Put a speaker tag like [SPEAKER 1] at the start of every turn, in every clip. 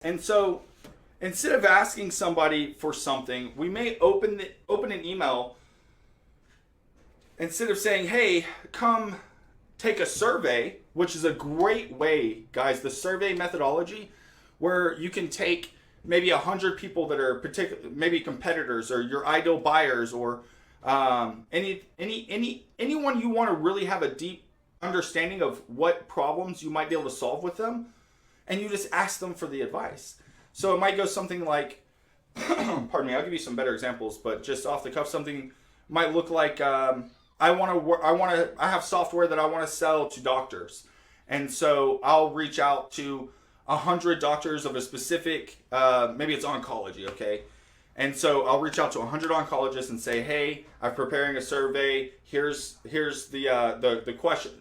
[SPEAKER 1] And so instead of asking somebody for something, we may open an email. Instead of saying, hey, come take a survey, which is a great way, guys, the survey methodology, where you can take maybe 100 people that are maybe competitors or your ideal buyers, or anyone you want to really have a deep understanding of what problems you might be able to solve with them, and you just ask them for the advice. So it might go something like, pardon me, I'll give you some better examples, but just off the cuff, something might look like, I have software that I want to sell to doctors, and so I'll reach out to 100 doctors of a specific, maybe it's oncology, okay? And so I'll reach out to 100 oncologists and say, hey, I'm preparing a survey. Here's the question.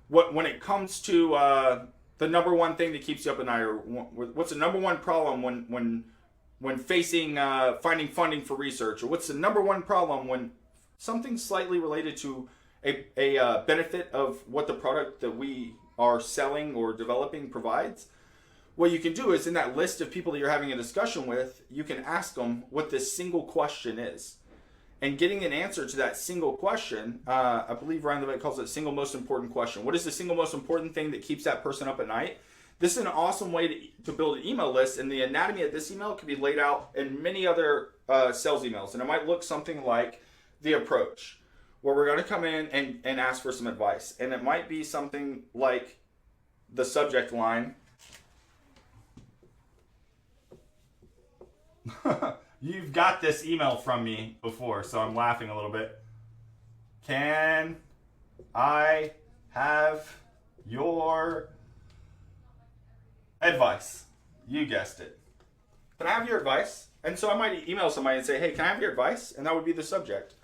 [SPEAKER 1] When it comes to the number one thing that keeps you up at night, or what's the number one problem when facing finding funding for research, or what's the number one problem when something slightly related to a benefit of what the product that we are selling or developing provides. What you can do is, in that list of people that you're having a discussion with, you can ask them what this single question is. And getting an answer to that single question, I believe Ryan Levesque calls it single most important question. What is the single most important thing that keeps that person up at night? This is an awesome way to build an email list, and the anatomy of this email can be laid out in many other sales emails. And it might look something like the approach, where we're going to come in and ask for some advice. And it might be something like the subject line. You've got this email from me before, so I'm laughing a little bit. Can I have your advice? You guessed it. Can I have your advice? And so I might email somebody and say, hey, can I have your advice? And that would be the subject.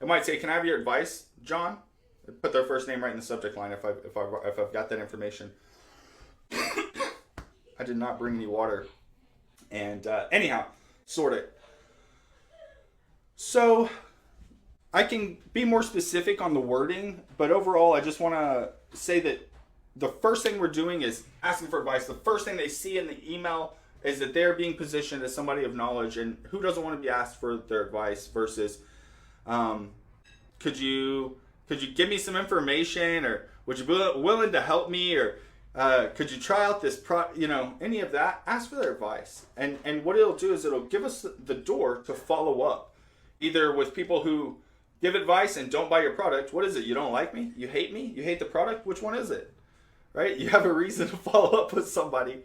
[SPEAKER 1] It might say, can I have your advice, John? Put their first name right in the subject line if I've got that information. I did not bring any water. And anyhow, sort it. So I can be more specific on the wording, but overall I just want to say that the first thing we're doing is asking for advice. The first thing they see in the email is that they're being positioned as somebody of knowledge, and who doesn't want to be asked for their advice versus could you give me some information, or would you be willing to help me, or could you try out this any of that. Ask for their advice, and what it'll do is it'll give us the door to follow up, either with people who give advice and don't buy your product. What is it? You don't like me? You hate me? You hate the product? Which one is it? Right? You have a reason to follow up with somebody.